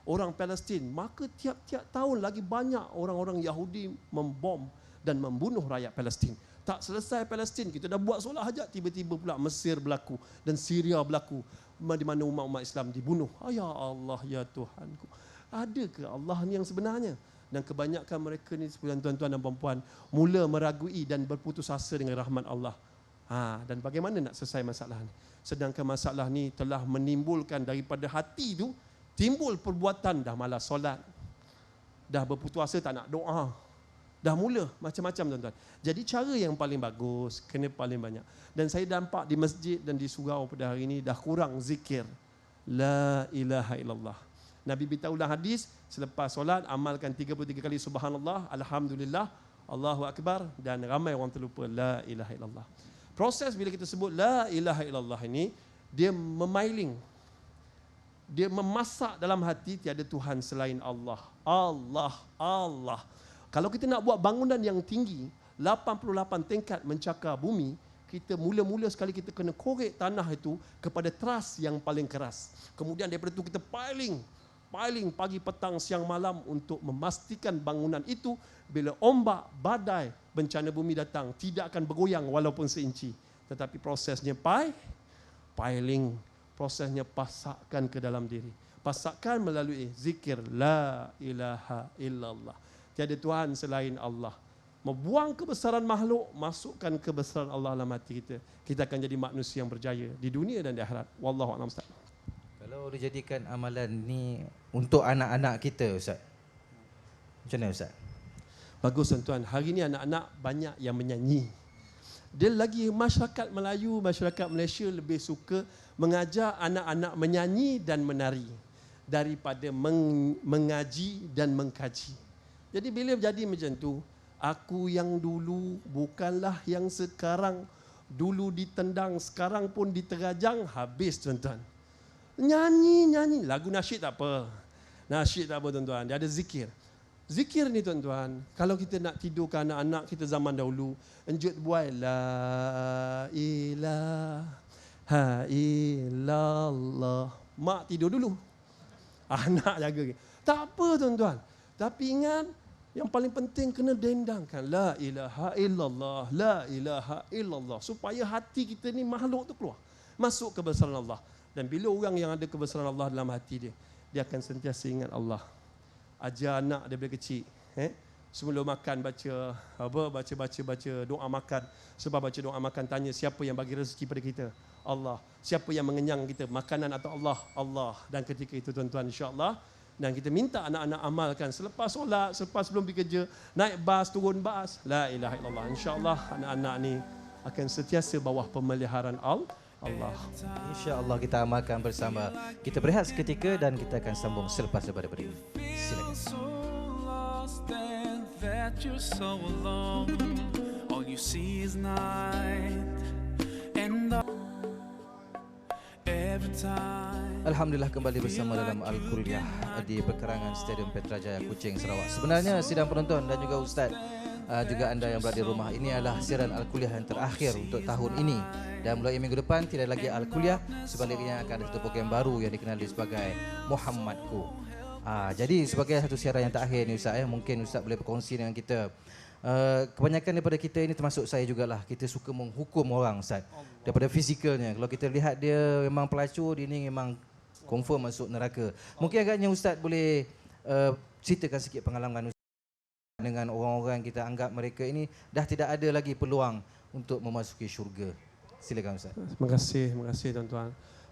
Orang Palestin, maka tiap-tiap tahun lagi banyak orang-orang Yahudi membom dan membunuh rakyat Palestin. Tak selesai Palestin, kita dah buat solat hajat, tiba-tiba pula Mesir berlaku dan Syria berlaku, di mana umat-umat Islam dibunuh. Ya Allah, ya Tuhanku, adakah Allah ni yang sebenarnya? Dan kebanyakan mereka ni, tuan-tuan dan perempuan, mula meragui dan berputus asa dengan rahmat Allah. Dan bagaimana nak selesai masalah ni? Sedangkan masalah ni telah menimbulkan daripada hati tu, timbul perbuatan, dah malas solat, dah berputus asa tak nak doa, dah mula macam-macam tuan-tuan. Jadi cara yang paling bagus, kena paling banyak. Dan saya nampak di masjid dan di surau pada hari ini dah kurang zikir La ilaha illallah. Nabi beritahu dalam hadis, selepas solat amalkan 33 kali subhanallah, alhamdulillah, Allahu akbar, dan ramai orang terlupa la ilaha illallah. Proses bila kita sebut la ilaha illallah ini, dia memailing, dia memasak dalam hati tiada Tuhan selain Allah. Allah, Allah. Kalau kita nak buat bangunan yang tinggi, 88 tingkat mencakar bumi, kita mula-mula sekali kita kena korek tanah itu kepada teras yang paling keras. Kemudian daripada itu kita piling pagi, petang, siang, malam untuk memastikan bangunan itu bila ombak, badai, bencana bumi datang tidak akan bergoyang walaupun seinci. Tetapi prosesnya piling, prosesnya pasakkan ke dalam diri. Pasakkan melalui zikir la ilaha illallah. Tiada Tuhan selain Allah. Membuang kebesaran makhluk, masukkan kebesaran Allah dalam hati kita. Kita akan jadi manusia yang berjaya di dunia dan di akhirat. Wallahu a'lam. Kalau dijadikan amalan ni untuk anak-anak kita Ustaz, Macam mana Ustaz? Bagus tuan-tuan. Hari ni anak-anak banyak yang menyanyi. Dia lagi masyarakat Melayu, masyarakat Malaysia lebih suka mengajar anak-anak menyanyi dan menari daripada mengaji dan mengkaji. Jadi bila jadi macam tu, aku yang dulu bukanlah yang sekarang. Dulu ditendang, sekarang pun diterajang, habis tuan-tuan. Nyanyi. Lagu nasyid tak apa. Nasyid tak apa tuan-tuan. Dia ada zikir. Zikir ni tuan-tuan, kalau kita nak tidurkan anak-anak kita zaman dahulu, enjut buat la ilaha illallah. Mak tidur dulu. Anak jaga. Tak apa tuan-tuan. Tapi ingat, yang paling penting kena dendangkan la ilaha illallah, la ilaha illallah, supaya hati kita ni makhluk tu keluar, masuk kebesaran Allah. Dan bila orang yang ada kebesaran Allah dalam hati dia, dia akan sentiasa ingat Allah. Ajar anak daripada kecil, sebelum makan baca doa makan. Sebab baca doa makan tanya siapa yang bagi rezeki pada kita? Allah. Siapa yang mengenyang kita? Makanan atau Allah? Allah. Dan ketika itu tuan-tuan, insya-Allah, dan kita minta anak-anak amalkan selepas solat, selepas sebelum pergi kerja, naik bas, turun bas, la ilaha illallah. Insya-Allah anak-anak ni akan sentiasa bawah pemeliharaan Allah. InsyaAllah kita amalkan bersama. Kita berehat seketika dan kita akan sambung selepas daripada ini. Silakan. Alhamdulillah kembali bersama dalam Al-Kuliah di perkarangan Stadium Petrajaya Kuching, Sarawak. Sebenarnya sidang penonton dan juga Ustaz, juga anda yang berada di rumah, ini adalah siaran Al-Kuliah yang terakhir untuk tahun ini. Dan mulai minggu depan tidak lagi Al-Kuliah, sebaliknya akan ada satu program baru yang dikenali sebagai Muhammadku. Jadi sebagai satu siaran yang terakhir ni Ustaz, mungkin Ustaz boleh berkongsi dengan kita. Kebanyakan daripada kita ini, termasuk saya jugalah, kita suka menghukum orang Ustaz daripada fizikalnya. Kalau kita lihat dia memang pelacur, dia ni memang confirm masuk neraka. Mungkin agaknya Ustaz boleh ceritakan sikit pengalaman Ustaz dengan orang-orang yang kita anggap mereka ini dah tidak ada lagi peluang untuk memasuki syurga. Silakan Ustaz. Terima kasih tuan-tuan.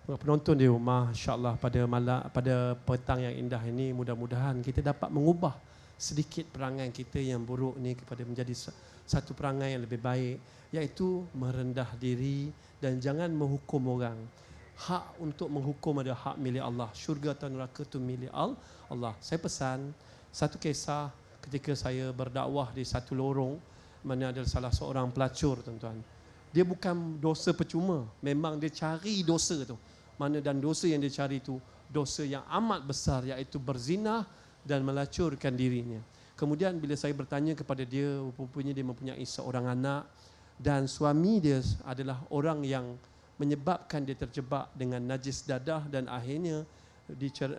Penonton di rumah, insya-Allah pada petang yang indah ini, mudah-mudahan kita dapat mengubah sedikit perangai kita yang buruk ni kepada menjadi satu perangai yang lebih baik, iaitu merendah diri dan jangan menghukum orang. Hak untuk menghukum ada hak milik Allah. Syurga atau neraka itu milik Allah. Saya pesan satu kisah ketika saya berdakwah di satu lorong, mana ada salah seorang pelacur tuan-tuan. Dia bukan dosa percuma, memang dia cari dosa tu. Dan dosa yang dia cari itu dosa yang amat besar, iaitu berzina dan melacurkan dirinya. Kemudian bila saya bertanya kepada dia, rupanya dia mempunyai seorang anak dan suami dia adalah orang yang menyebabkan dia terjebak dengan najis dadah dan akhirnya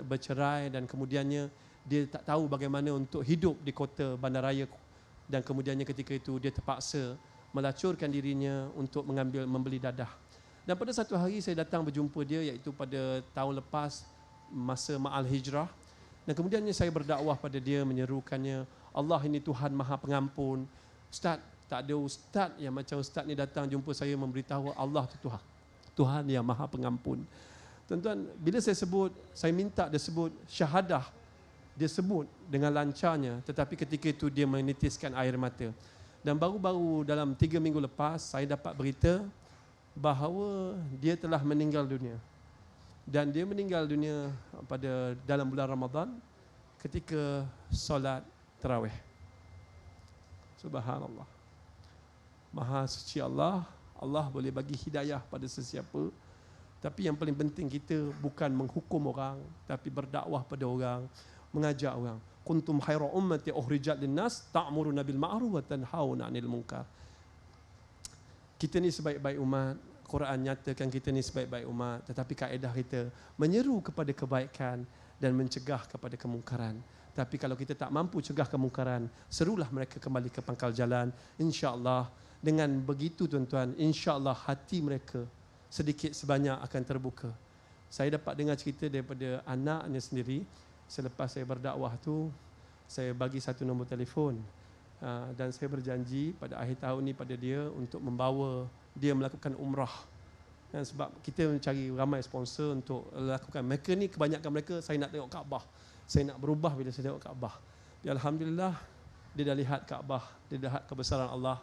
bercerai, dan kemudiannya dia tak tahu bagaimana untuk hidup di kota bandaraya, dan kemudiannya ketika itu dia terpaksa melacurkan dirinya untuk membeli dadah. Dan pada satu hari saya datang berjumpa dia, iaitu pada tahun lepas masa Ma'al Hijrah. Dan kemudiannya saya berdakwah pada dia, menyerukannya, Allah ini Tuhan Maha Pengampun. Ustaz, tak ada ustaz yang macam ustaz ni datang jumpa saya memberitahu Allah itu Tuhan. Tuhan yang Maha Pengampun. Tuan-tuan, bila saya minta dia sebut syahadah, dia sebut dengan lancarnya, tetapi ketika itu dia menitiskan air mata. Dan baru-baru dalam 3 minggu lepas saya dapat berita bahawa dia telah meninggal dunia. Dan dia meninggal dunia pada dalam bulan Ramadan ketika solat tarawih. Subhanallah. Maha suci Allah. Allah boleh bagi hidayah pada sesiapa. Tapi yang paling penting kita bukan menghukum orang, tapi berdakwah pada orang, mengajak orang. Kuntum khairu ummati ukhrijat linnas ta'muruna bil ma'ruf wa tanhauna 'anil munkar. Kita ni sebaik-baik umat. Quran nyatakan kita ni sebaik-baik umat, tetapi kaedah kita menyeru kepada kebaikan dan mencegah kepada kemungkaran. Tapi kalau kita tak mampu cegah kemungkaran, serulah mereka kembali ke pangkal jalan. Insya-Allah dengan begitu tuan-tuan, insya-Allah hati mereka sedikit sebanyak akan terbuka. Saya dapat dengar cerita daripada anaknya sendiri. Selepas saya berdakwah tu, saya bagi satu nombor telefon dan saya berjanji pada akhir tahun ni pada dia untuk membawa dia melakukan umrah. Dan sebab kita mencari ramai sponsor untuk lakukan. Mereka ni kebanyakan mereka, saya nak tengok Kaabah. Saya nak berubah bila saya tengok Kaabah. Ya, Alhamdulillah, dia dah lihat Kaabah, dia dah lihat kebesaran Allah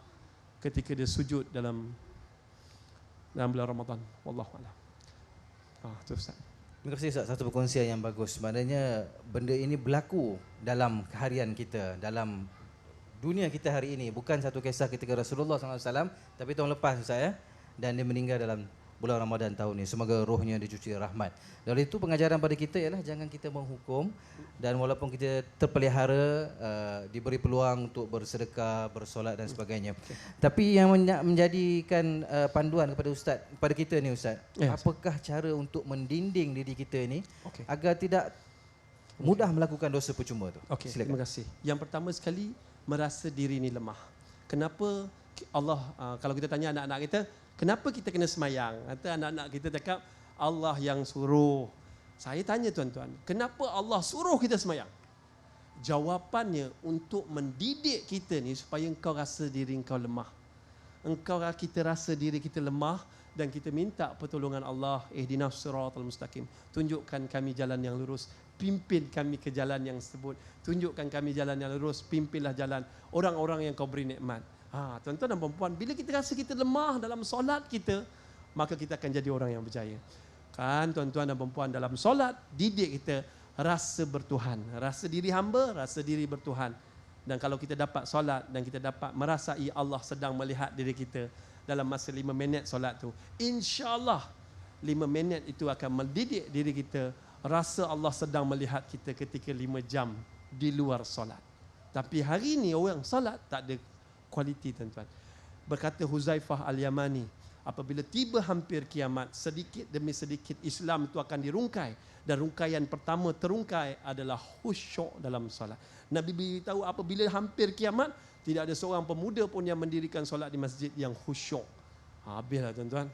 ketika dia sujud dalam bulan Ramadan. Wallahu a'lam. Itu Ustaz. Terima kasih Ustaz, satu perkongsian yang bagus. Maknanya benda ini berlaku dalam harian kita, dalam dunia kita hari ini. Bukan satu kisah ketika Rasulullah SAW, tapi tahun lepas Ustaz ya. Dan dia meninggal dalam bulan Ramadan tahun ini. Semoga rohnya dicuci rahmat. Dari itu pengajaran pada kita ialah jangan kita menghukum, dan walaupun kita terpelihara, diberi peluang untuk bersedekah, bersolat dan sebagainya. Tapi yang menjadikan panduan kepada Ustaz, kepada kita ni Ustaz, apakah cara untuk mendinding diri kita ni agar tidak mudah melakukan dosa percuma tu? Silakan. Terima kasih. Yang pertama sekali, merasa diri ni lemah. Kenapa Allah, kalau kita tanya anak-anak kita, kenapa kita kena semayang? Kata anak-anak kita cakap, Allah yang suruh. Saya tanya tuan-tuan, kenapa Allah suruh kita semayang? Jawapannya untuk mendidik kita ni supaya engkau rasa diri engkau lemah. Kita rasa diri kita lemah dan kita minta pertolongan Allah. Ihdinas siratal mustaqim. Tunjukkan kami jalan yang lurus. Pimpin kami ke jalan yang tersebut. Tunjukkan kami jalan yang lurus. Pimpinlah jalan orang-orang yang kau beri nikmat. Tuan-tuan dan puan-puan, bila kita rasa kita lemah dalam solat kita, maka kita akan jadi orang yang berjaya. Kan tuan-tuan dan puan-puan, dalam solat didik kita rasa bertuhan, rasa diri hamba, rasa diri bertuhan. Dan kalau kita dapat solat dan kita dapat merasai Allah sedang melihat diri kita dalam masa 5 minit solat tu, insya-Allah 5 minit itu akan mendidik diri kita rasa Allah sedang melihat kita ketika 5 jam di luar solat. Tapi hari ini orang solat tak ada kualiti tuan-tuan. Berkata Huzaifah Al-Yamani, apabila tiba hampir kiamat, sedikit demi sedikit Islam itu akan dirungkai, dan rungkaian pertama terungkai adalah khusyuk dalam solat. Nabi beritahu apabila hampir kiamat, tidak ada seorang pemuda pun yang mendirikan solat di masjid yang khusyuk. Habislah tuan-tuan.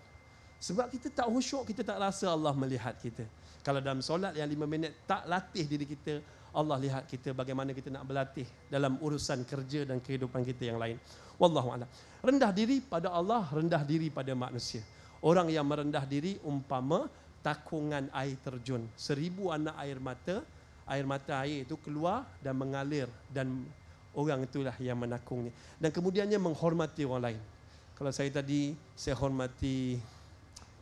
Sebab kita tak khusyuk, kita tak rasa Allah melihat kita. Kalau dalam solat yang 5 minit tak latih diri kita, Allah lihat kita bagaimana kita nak berlatih dalam urusan kerja dan kehidupan kita yang lain. Wallahu a'lam. Rendah diri pada Allah, rendah diri pada manusia. Orang yang merendah diri umpama takungan air terjun. 1000 anak air mata itu keluar dan mengalir, dan orang itulah yang menakungnya. Dan kemudiannya menghormati orang lain. Kalau saya tadi, saya hormati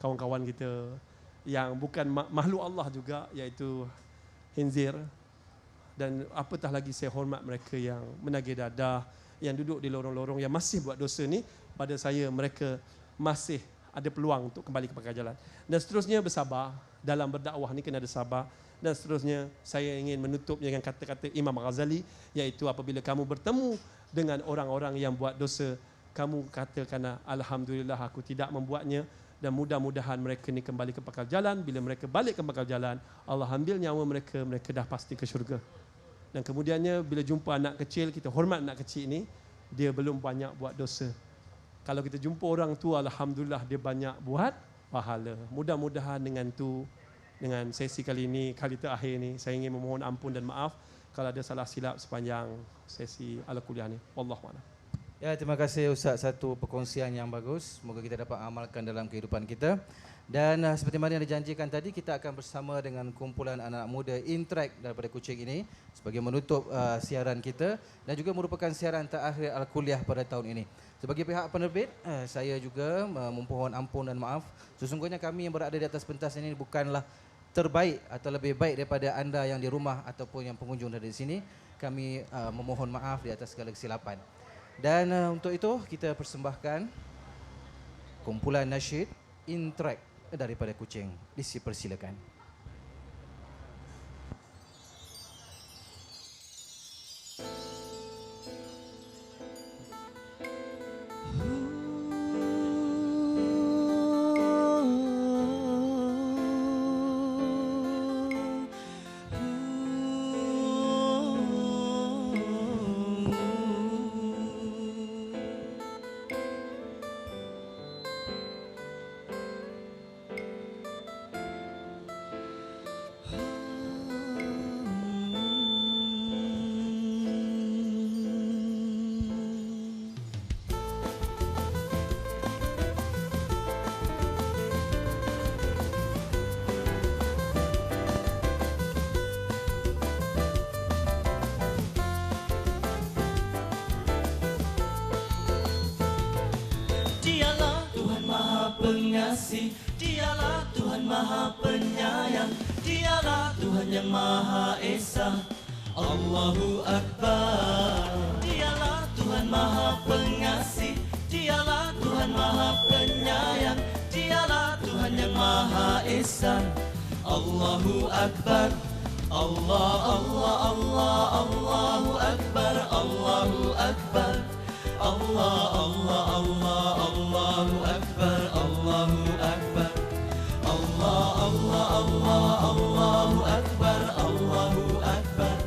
kawan-kawan kita yang bukan makhluk Allah juga, iaitu khinzir. Dan apatah lagi saya hormat mereka yang menagih dadah, yang duduk di lorong-lorong, yang masih buat dosa ni. Pada saya, mereka masih ada peluang untuk kembali ke pangkal jalan. Dan seterusnya bersabar. Dalam berdakwah ni kena ada sabar. Dan seterusnya saya ingin menutup dengan kata-kata Imam Ghazali, iaitu apabila kamu bertemu dengan orang-orang yang buat dosa, kamu katakanlah, Alhamdulillah aku tidak membuatnya, dan mudah-mudahan mereka ni kembali ke pangkal jalan. Bila mereka balik ke pangkal jalan, Allah ambil nyawa mereka, mereka dah pasti ke syurga. Dan kemudiannya bila jumpa anak kecil, kita hormat anak kecil ni, dia belum banyak buat dosa. Kalau kita jumpa orang tua, Alhamdulillah dia banyak buat pahala. Mudah-mudahan dengan sesi kali ini, kali terakhir ni, saya ingin memohon ampun dan maaf kalau ada salah silap sepanjang sesi ala kuliah ni. Wallahu a'lam. Ya, terima kasih Ustaz, satu perkongsian yang bagus. Semoga kita dapat amalkan dalam kehidupan kita. Dan seperti mana yang dijanjikan tadi, kita akan bersama dengan kumpulan anak muda Interact daripada Kuching ini sebagai menutup siaran kita, dan juga merupakan siaran terakhir Al-Kuliah pada tahun ini. Sebagai pihak penerbit, saya juga memohon ampun dan maaf. Sesungguhnya kami yang berada di atas pentas ini bukanlah terbaik atau lebih baik daripada anda yang di rumah ataupun yang pengunjung dari sini. Kami memohon maaf di atas segala kesilapan. Dan untuk itu kita persembahkan kumpulan nasyid Interact daripada Kuching. Dipersilakan. pengasih, Dialah Tuhan Maha Penyayang, Dialah Tuhan yang Maha Esa. Allahu Akbar. Dialah Tuhan Maha Pengasih, Dialah Tuhan Maha Penyayang, Dialah Tuhan yang Maha Esa. Allahu Akbar. Allah, Allah, Allah, Allahu Akbar, Allahu Akbar. Allah, Allah, Allah, Allahu Akbar, Allahu Akbar. Allah, Allah, Allah, Allahu Akbar, Allahu Akbar.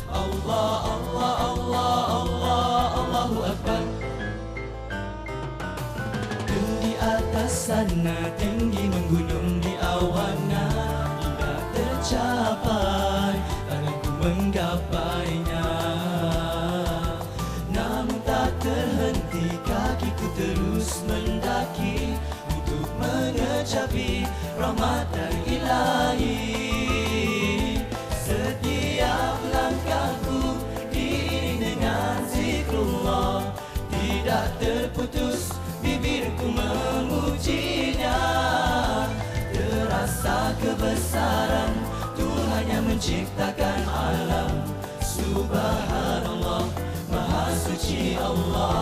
Allah, Allah, Allah, Allah, Allahu Akbar. Tinggi atas sana, tinggi menggunung di awana, hingga tercapai, tanganku menggapainya. Namun tak terhenti, kakiku terus mendaki untuk mengecapi rahmat dari Ilahi. Setiap langkahku diiringi dengan zikrullah, tidak terputus bibirku memujinya. Terasa kebesaran Tuhan yang menciptakan alam. Subhanallah, Maha Suci Allah.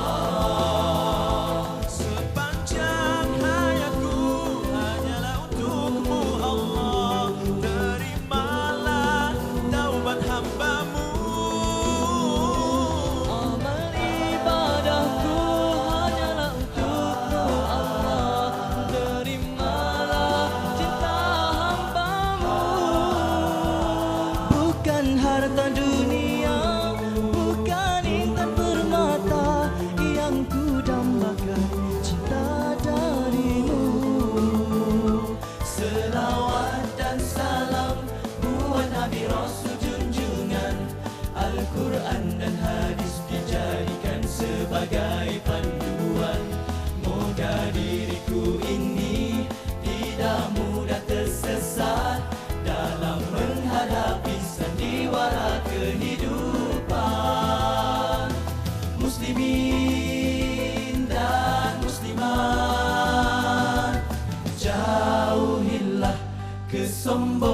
Sepanjang hayatku hanyalah untukmu Allah. Terimalah taubat hamba-Mu. Amal ibadahku hanyalah untukmu Allah. Terimalah cinta hamba-Mu. Bukan harta dunia, bukan intan permata yang ku dambakan cinta darimu. Selawat dan salam buat Nabi Rasul junjungan, Al-Quran dan hadis dijadikan sebagai panduan. Moga diriku ini tidak mudah tersesat dalam menghadapi sandiwara kehidupan. Muslimin dan muslimat, jauhilah kesombongan.